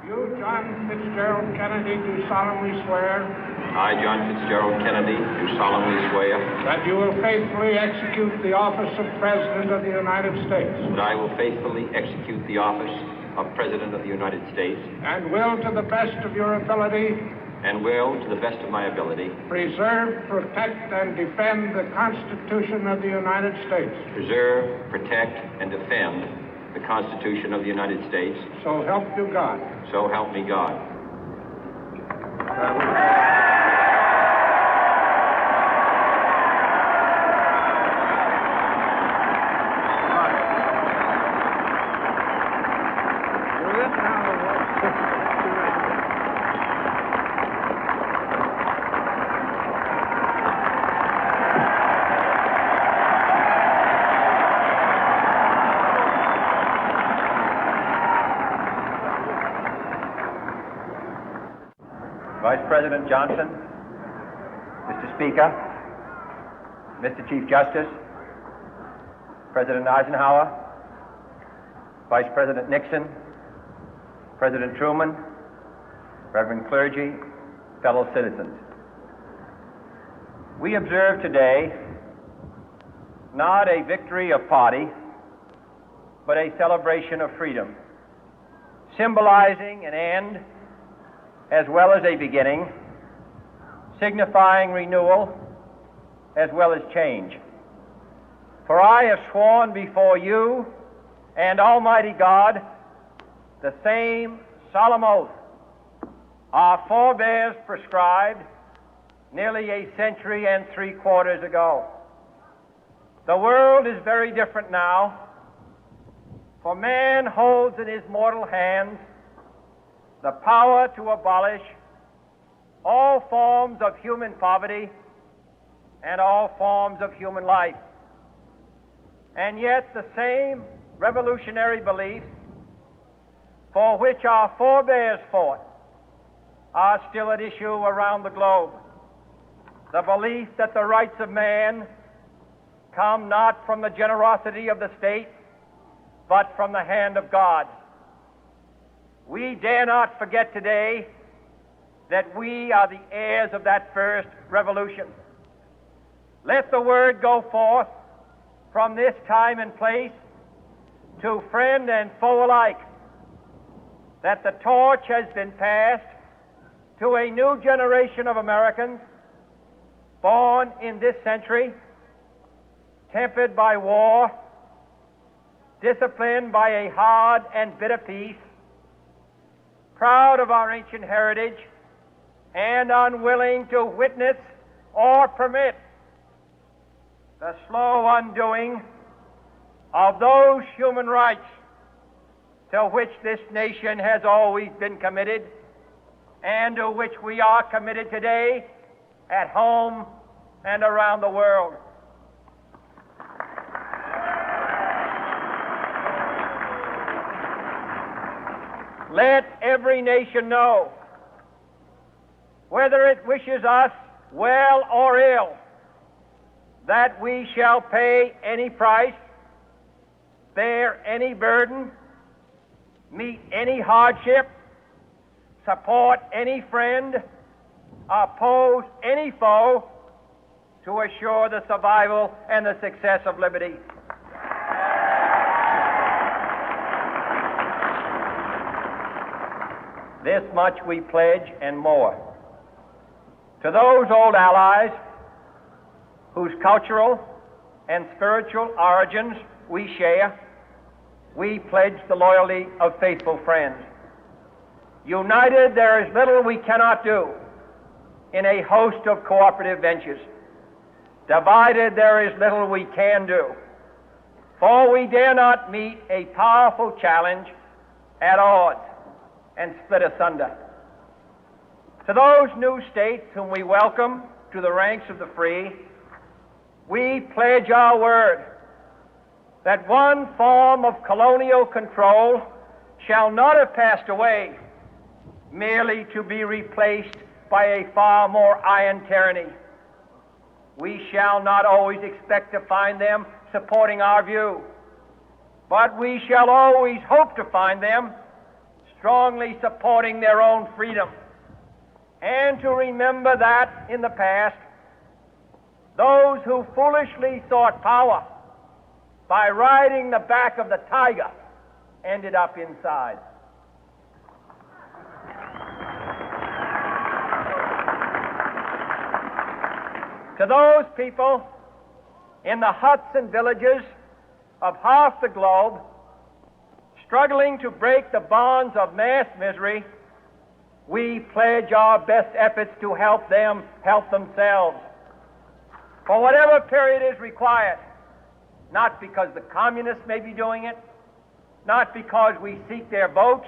You, John Fitzgerald Kennedy, do solemnly swear. I, John Fitzgerald Kennedy, do solemnly swear. That you will faithfully execute the office of President of the United States. That I will faithfully execute the office of President of the United States. And will, to the best of your ability. And will, to the best of my ability. Preserve, protect, and defend the Constitution of the United States. Preserve, protect, and defend the Constitution of the United States. So help you God. So help me God. Vice President Johnson, Mr. Speaker, Mr. Chief Justice, President Eisenhower, Vice President Nixon, President Truman, Reverend clergy, fellow citizens. We observe today not a victory of party, but a celebration of freedom, symbolizing an end as well as a beginning, signifying renewal as well as change. For I have sworn before you and Almighty God the same solemn oath our forebears prescribed nearly a century and 3/4 ago. The world is very different now, for man holds in his mortal hands the power to abolish all forms of human poverty and all forms of human life. And yet the same revolutionary beliefs for which our forebears fought are still at issue around the globe. The belief that the rights of man come not from the generosity of the state, but from the hand of God. We dare not forget today that we are the heirs of that first revolution. Let the word go forth from this time and place to friend and foe alike that the torch has been passed to a new generation of Americans born in this century, tempered by war, disciplined by a hard and bitter peace, proud of our ancient heritage, and unwilling to witness or permit the slow undoing of those human rights to which this nation has always been committed and to which we are committed today at home and around the world. Let every nation know, whether it wishes us well or ill, that we shall pay any price, bear any burden, meet any hardship, support any friend, oppose any foe to assure the survival and the success of liberty. This much we pledge and more. To those old allies whose cultural and spiritual origins we share, we pledge the loyalty of faithful friends. United, there is little we cannot do in a host of cooperative ventures. Divided, there is little we can do, for we dare not meet a powerful challenge at odds and split asunder. To those new states whom we welcome to the ranks of the free, we pledge our word that one form of colonial control shall not have passed away, merely to be replaced by a far more iron tyranny. We shall not always expect to find them supporting our view, but we shall always hope to find them strongly supporting their own freedom, and to remember that in the past, those who foolishly sought power by riding the back of the tiger ended up inside. To those people in the huts and villages of half the globe struggling to break the bonds of mass misery, we pledge our best efforts to help them help themselves for whatever period is required, not because the communists may be doing it, not because we seek their votes,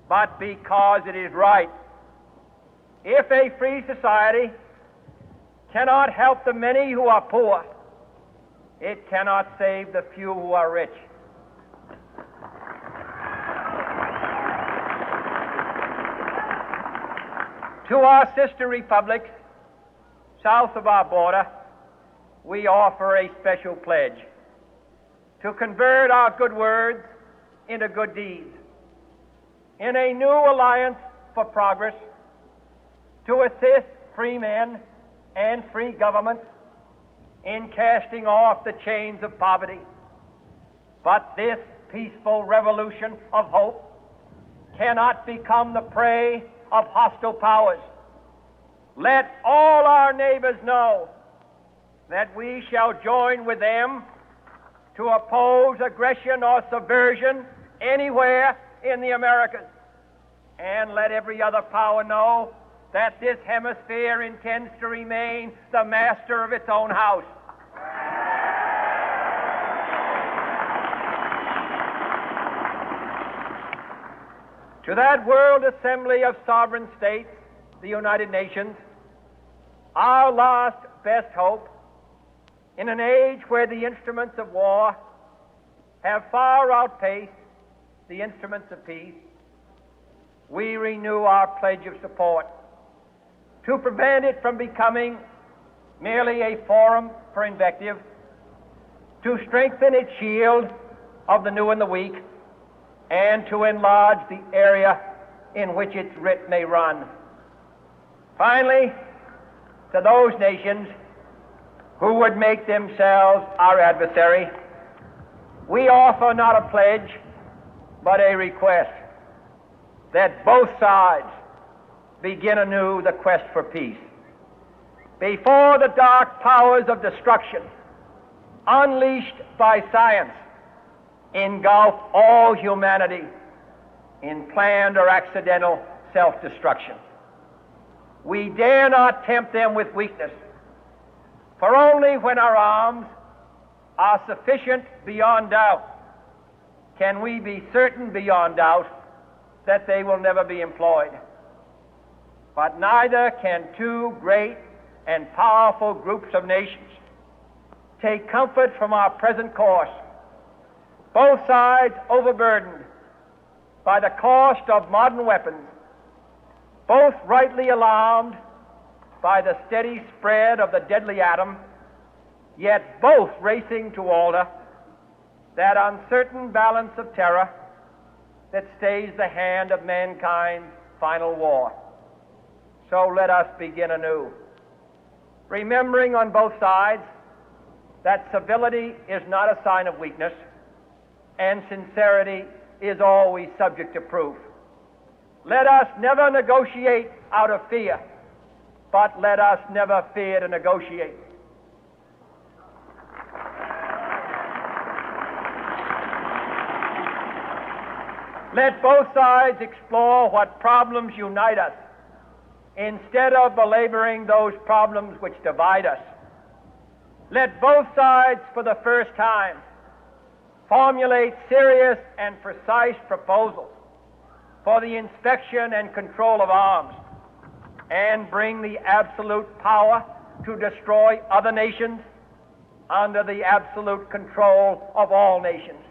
but because it is right. If a free society cannot help the many who are poor, it cannot save the few who are rich. To our sister republics south of our border, we offer a special pledge to convert our good words into good deeds, in a new alliance for progress, to assist free men and free governments in casting off the chains of poverty. But this peaceful revolution of hope cannot become the prey of hostile powers. Let all our neighbors know that we shall join with them to oppose aggression or subversion anywhere in the Americas. And let every other power know that this hemisphere intends to remain the master of its own house. To that World Assembly of Sovereign States, the United Nations, our last best hope, in an age where the instruments of war have far outpaced the instruments of peace, we renew our pledge of support to prevent it from becoming merely a forum for invective, to strengthen its shield of the new and the weak, and to enlarge the area in which its writ may run. Finally, to those nations who would make themselves our adversary, we offer not a pledge, but a request that both sides begin anew the quest for peace. Before the dark powers of destruction, unleashed by science, engulf all humanity in planned or accidental self-destruction, we dare not tempt them with weakness, for only when our arms are sufficient beyond doubt can we be certain beyond doubt that they will never be employed. But neither can two great and powerful groups of nations take comfort from our present course, both sides overburdened by the cost of modern weapons, both rightly alarmed by the steady spread of the deadly atom, yet both racing to alter that uncertain balance of terror that stays the hand of mankind's final war. So let us begin anew, remembering on both sides that civility is not a sign of weakness, and sincerity is always subject to proof. Let us never negotiate out of fear, but let us never fear to negotiate. Let both sides explore what problems unite us, instead of belaboring those problems which divide us. Let both sides, for the first time, formulate serious and precise proposals for the inspection and control of arms, and bring the absolute power to destroy other nations under the absolute control of all nations.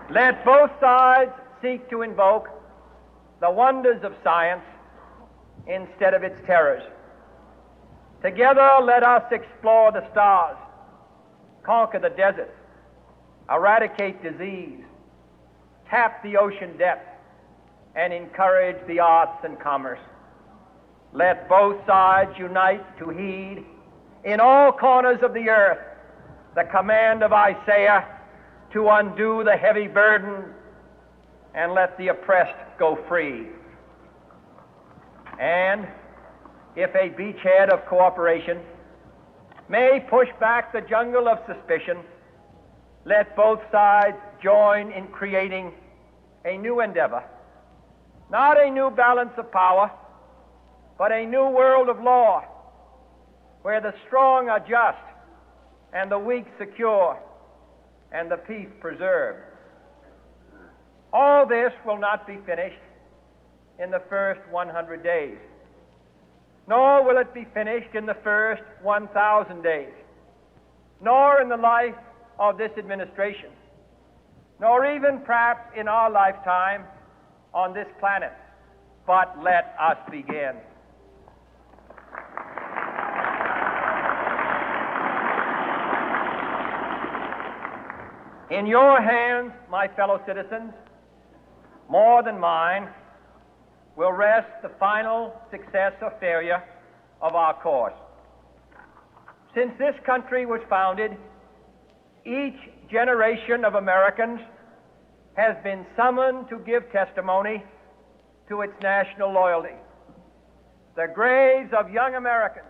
Let both sides seek to invoke the wonders of science instead of its terrors. Together, let us explore the stars, conquer the deserts, eradicate disease, tap the ocean depth, and encourage the arts and commerce. Let both sides unite to heed in all corners of the earth the command of Isaiah to undo the heavy burden and let the oppressed go free. And if a beachhead of cooperation may push back the jungle of suspicion, let both sides join in creating a new endeavor, not a new balance of power, but a new world of law, where the strong are just and the weak secure and the peace preserved. All this will not be finished in the first 100 days, nor will it be finished in the first 1,000 days, nor in the life of this administration, nor even perhaps in our lifetime on this planet. But let us begin. In your hands, my fellow citizens, more than mine, will rest the final success or failure of our course. Since this country was founded, each generation of Americans has been summoned to give testimony to its national loyalty. The graves of young Americans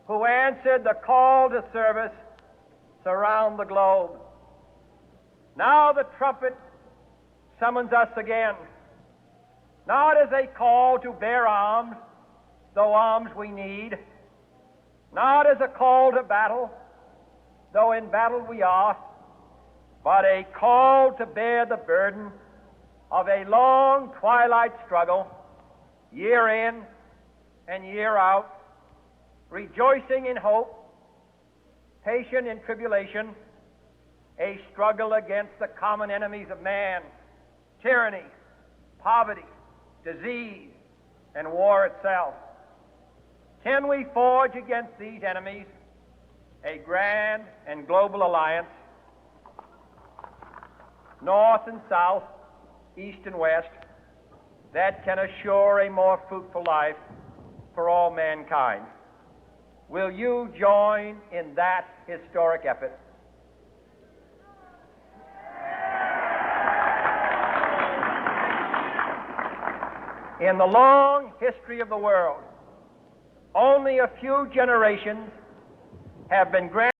who answered the call to service surround the globe. Now the trumpet summons us again, not as a call to bear arms, though arms we need, not as a call to battle, though in battle we are, but a call to bear the burden of a long twilight struggle, year in and year out, rejoicing in hope, patient in tribulation, a struggle against the common enemies of man, tyranny, poverty, disease, and war itself. Can we forge against these enemies a grand and global alliance, north and south, east and west, that can assure a more fruitful life for all mankind? Will you join in that historic effort? In the long history of the world, only a few generations have been granted